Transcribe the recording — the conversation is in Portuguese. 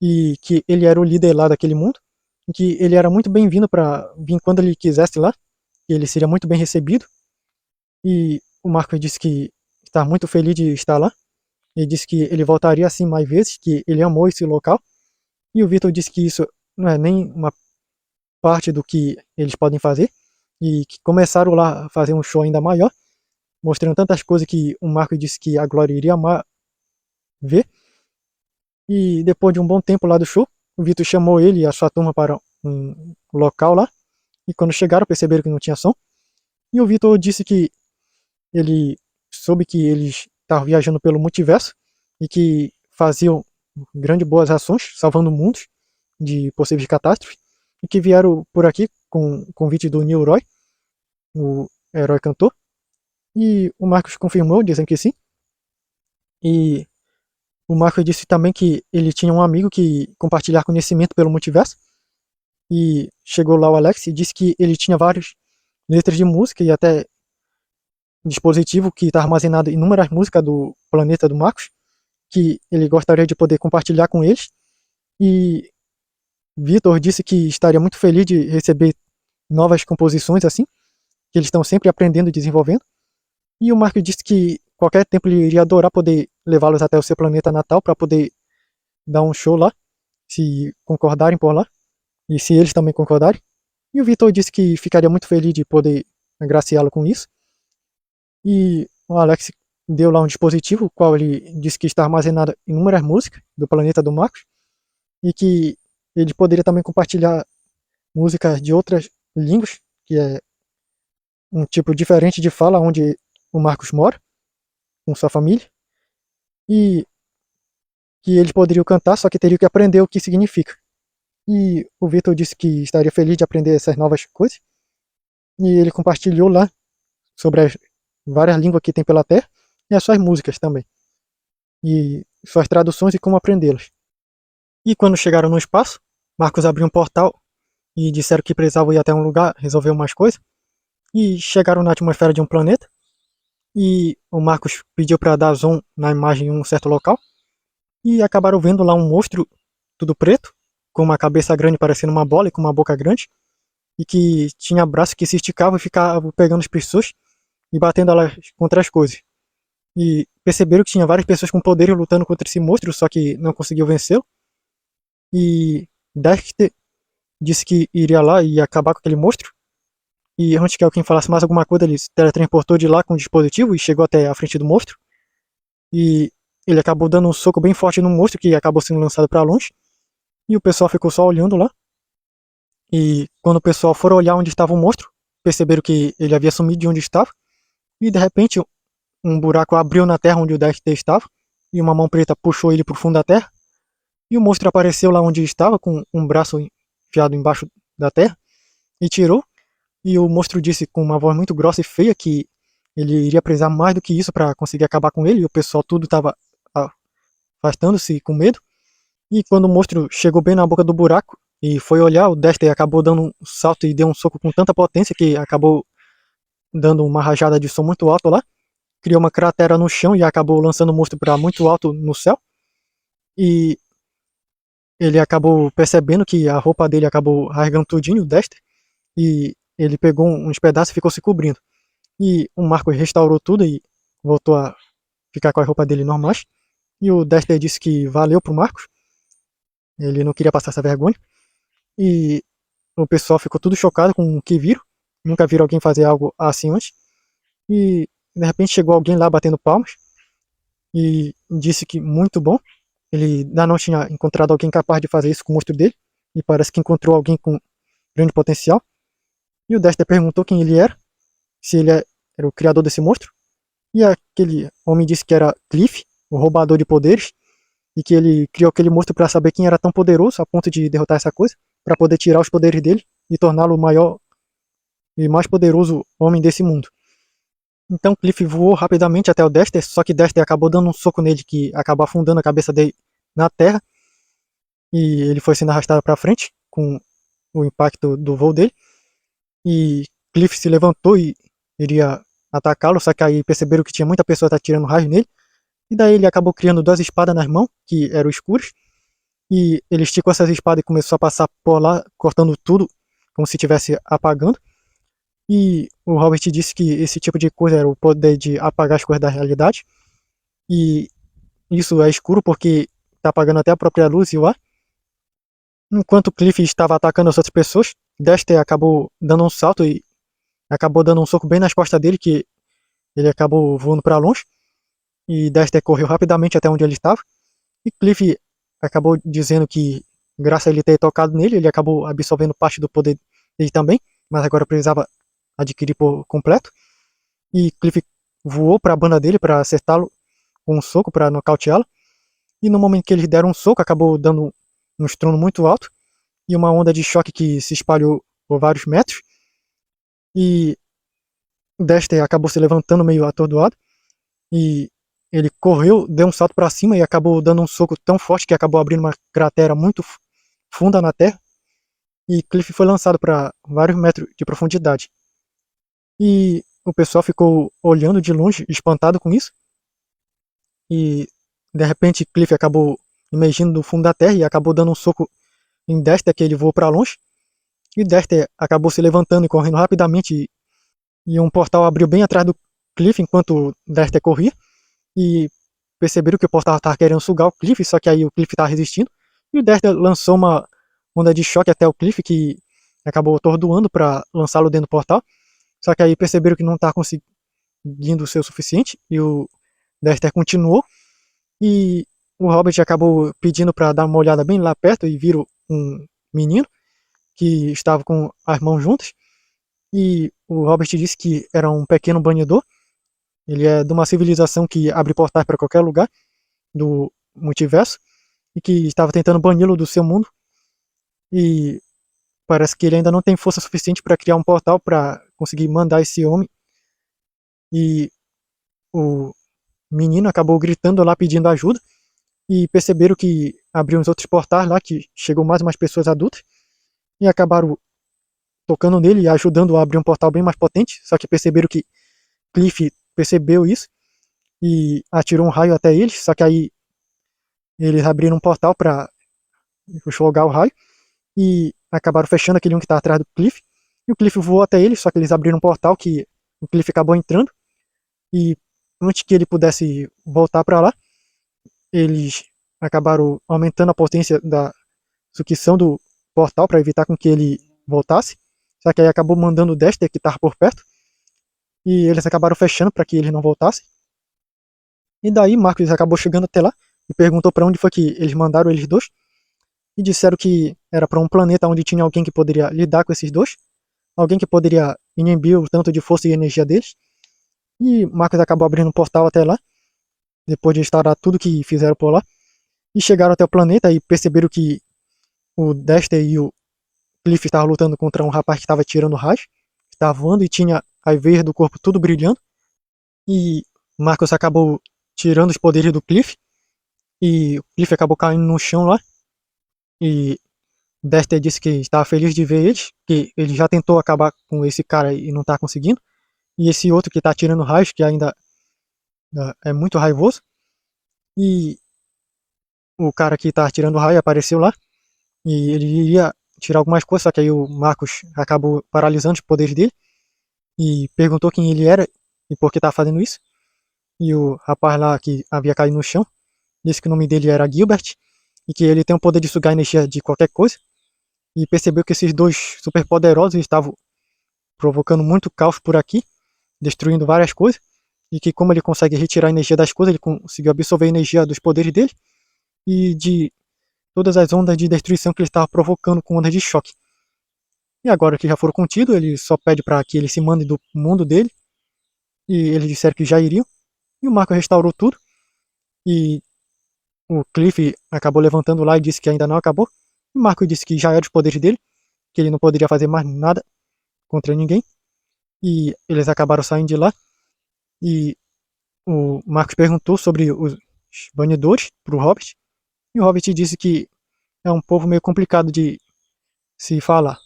e que ele era o líder lá daquele mundo, e que ele era muito bem-vindo para vir quando ele quisesse lá, que ele seria muito bem recebido. E o Marcos disse que está muito feliz de estar lá. Ele disse que ele voltaria assim mais vezes, que ele amou esse local. E o Vitor disse que isso não é nem uma parte do que eles podem fazer, e que começaram lá a fazer um show ainda maior, mostrando tantas coisas que o Marcos disse que a Glória iria amar ver. E depois de um bom tempo lá do show, o Vitor chamou ele e a sua turma para um local lá. E quando chegaram, perceberam que não tinha som. E o Vitor disse que ele soube que eles estavam viajando pelo multiverso e que faziam grandes boas ações, salvando mundos de possíveis catástrofes. E que vieram por aqui com o convite do Neil Roy, o herói cantor. E o Marcos confirmou, dizendo que sim. E o Marcos disse também que ele tinha um amigo que compartilhar conhecimento pelo multiverso. E chegou lá o Alex e disse que ele tinha várias letras de música e até um dispositivo que está armazenado inúmeras músicas do planeta do Marcos, que ele gostaria de poder compartilhar com eles. E Vitor disse que estaria muito feliz de receber novas composições assim, que eles estão sempre aprendendo e desenvolvendo. E o Marcos disse que qualquer tempo ele iria adorar poder levá-los até o seu planeta natal para poder dar um show lá, se concordarem por lá, e se eles também concordarem. E o Vitor disse que ficaria muito feliz de poder agraciá-lo com isso. E o Alex deu lá um dispositivo, qual ele disse que está armazenado inúmeras músicas do planeta do Marcos, e que ele poderia também compartilhar músicas de outras línguas, que é um tipo diferente de fala onde o Marcos mora, com sua família, e que eles poderiam cantar, só que teriam que aprender o que significa. E o Vitor disse que estaria feliz de aprender essas novas coisas, e ele compartilhou lá sobre as várias línguas que tem pela Terra, e as suas músicas também, e suas traduções e como aprendê-las. E quando chegaram no espaço, Marcos abriu um portal e disseram que precisavam ir até um lugar resolver umas coisas, e chegaram na atmosfera de um planeta, e o Marcos pediu para dar zoom na imagem em um certo local, e acabaram vendo lá um monstro tudo preto, com uma cabeça grande parecendo uma bola e com uma boca grande, e que tinha braços que se esticavam e ficavam pegando as pessoas e batendo elas contra as coisas. E perceberam que tinha várias pessoas com poderes lutando contra esse monstro, só que não conseguiu vencê-lo. E Dexter disse que iria lá e acabar com aquele monstro. E antes que alguém falasse mais alguma coisa, ele se teletransportou de lá com o dispositivo e chegou até a frente do monstro. E ele acabou dando um soco bem forte no monstro, que acabou sendo lançado para longe. E o pessoal ficou só olhando lá. E quando o pessoal for olhar onde estava o monstro, perceberam que ele havia sumido de onde estava. E de repente um buraco abriu na terra onde o Dexter estava. E uma mão preta puxou ele para o fundo da terra. E o monstro apareceu lá onde estava, com um braço enfiado embaixo da terra. E tirou. E o monstro disse com uma voz muito grossa e feia que ele iria precisar mais do que isso para conseguir acabar com ele. E o pessoal tudo estava afastando-se com medo. E quando o monstro chegou bem na boca do buraco e foi olhar, o Dexter acabou dando um salto e deu um soco com tanta potência que acabou dando uma rajada de som muito alto lá. Criou uma cratera no chão e acabou lançando o monstro para muito alto no céu. E ele acabou percebendo que a roupa dele acabou rasgando tudinho, o Dexter. E ele pegou uns pedaços e ficou se cobrindo. E o Marcos restaurou tudo e voltou a ficar com a roupa dele normais. E o Dexter disse que valeu pro Marcos. Ele não queria passar essa vergonha. E o pessoal ficou tudo chocado com o que viram. Nunca viram alguém fazer algo assim antes. E de repente chegou alguém lá batendo palmas. E disse que muito bom. Ele ainda não tinha encontrado alguém capaz de fazer isso com o monstro dele. E parece que encontrou alguém com grande potencial. E o Dexter perguntou quem ele era. Se ele era o criador desse monstro. E aquele homem disse que era Cliff, o roubador de poderes. E que ele criou aquele monstro para saber quem era tão poderoso a ponto de derrotar essa coisa, para poder tirar os poderes dele e torná-lo o maior e mais poderoso homem desse mundo. Então Cliff voou rapidamente até o Dexter, só que Dexter acabou dando um soco nele que acabou afundando a cabeça dele na terra e ele foi sendo arrastado para frente com o impacto do voo dele. E Cliff se levantou e iria atacá-lo, só que aí perceberam que tinha muita pessoa atirando raio nele. E daí ele acabou criando duas espadas nas mãos, que eram escuras. E ele esticou essas espadas e começou a passar por lá, cortando tudo, como se estivesse apagando. E o Robert disse que esse tipo de coisa era o poder de apagar as coisas da realidade. E isso é escuro porque está apagando até a própria luz e o ar. Enquanto Cliff estava atacando as outras pessoas, Dexter acabou dando um salto e acabou dando um soco bem nas costas dele, que ele acabou voando para longe. E Dexter correu rapidamente até onde ele estava. E Cliff acabou dizendo que, graças a ele ter tocado nele, ele acabou absorvendo parte do poder dele também, mas agora precisava adquirir por completo. E Cliff voou para a banda dele para acertá-lo com um soco para nocauteá-lo. E no momento que eles deram um soco, acabou dando um estrondo muito alto e uma onda de choque que se espalhou por vários metros. E Dexter acabou se levantando meio atordoado e ele correu, deu um salto para cima e acabou dando um soco tão forte que acabou abrindo uma cratera muito funda na terra. E Cliff foi lançado para vários metros de profundidade. E o pessoal ficou olhando de longe, espantado com isso. E de repente Cliff acabou emergindo do fundo da terra e acabou dando um soco em Dexter, que ele voou para longe. E Dexter acabou se levantando e correndo rapidamente. E um portal abriu bem atrás do Cliff enquanto Dexter corria. E perceberam que o portal estava querendo sugar o Cliff, só que aí o Cliff estava resistindo. E o Dexter lançou uma onda de choque até o Cliff, que acabou atordoando para lançá-lo dentro do portal. Só que aí perceberam que não estava conseguindo ser o suficiente. E o Dexter continuou. E o Robert acabou pedindo para dar uma olhada bem lá perto e viram um menino que estava com as mãos juntas. E o Robert disse que era um pequeno banhedor. Ele é de uma civilização que abre portais para qualquer lugar do multiverso e que estava tentando bani-lo do seu mundo. E parece que ele ainda não tem força suficiente para criar um portal para conseguir mandar esse homem. E o menino acabou gritando lá pedindo ajuda e perceberam que abriu uns outros portais lá que chegou mais umas pessoas adultas e acabaram tocando nele e ajudando a abrir um portal bem mais potente. Só que perceberam que Cliff percebeu isso e atirou um raio até eles. Só que aí eles abriram um portal para jogar o raio e acabaram fechando aquele um que está atrás do Cliff. E o Cliff voou até eles, só que eles abriram um portal que o Cliff acabou entrando. E antes que ele pudesse voltar para lá, eles acabaram aumentando a potência da sucção do portal para evitar com que ele voltasse. Só que aí acabou mandando o Dexter, que estava por perto. E eles acabaram fechando para que ele não voltasse. E daí Marcos acabou chegando até lá e perguntou para onde foi que eles mandaram eles dois. E disseram que era para um planeta onde tinha alguém que poderia lidar com esses dois. Alguém que poderia inibir o tanto de força e energia deles. E Marcos acabou abrindo um portal até lá, depois de instalar tudo que fizeram por lá. E chegaram até o planeta e perceberam que o Dexter e o Cliff estavam lutando contra um rapaz que estava tirando raios, estava voando e tinha as veias do corpo tudo brilhando. E Marcos acabou tirando os poderes do Cliff. E o Cliff acabou caindo no chão lá. E Dexter disse que estava feliz de ver eles, que ele já tentou acabar com esse cara e não está conseguindo. E esse outro que está tirando raios, que ainda é muito raivoso. E o cara que está tirando raio apareceu lá. E ele iria tirar algumas coisas, só que aí o Marcos acabou paralisando os poderes dele. E perguntou quem ele era e por que estava fazendo isso. E o rapaz lá que havia caído no chão disse que o nome dele era Gilbert e que ele tem o poder de sugar energia de qualquer coisa. E percebeu que esses dois superpoderosos estavam provocando muito caos por aqui, destruindo várias coisas. E que como ele consegue retirar a energia das coisas, ele conseguiu absorver a energia dos poderes dele e de todas as ondas de destruição que ele estava provocando com ondas de choque. E agora que já foram contidos, ele só pede para que ele se mande do mundo dele. E eles disseram que já iriam. E o Marco restaurou tudo. E o Cliff acabou levantando lá e disse que ainda não acabou. E o Marco disse que já era os poderes dele, que ele não poderia fazer mais nada contra ninguém. E eles acabaram saindo de lá. E o Marcos perguntou sobre os banidores para o Hobbit. E o Hobbit disse que é um povo meio complicado de se falar.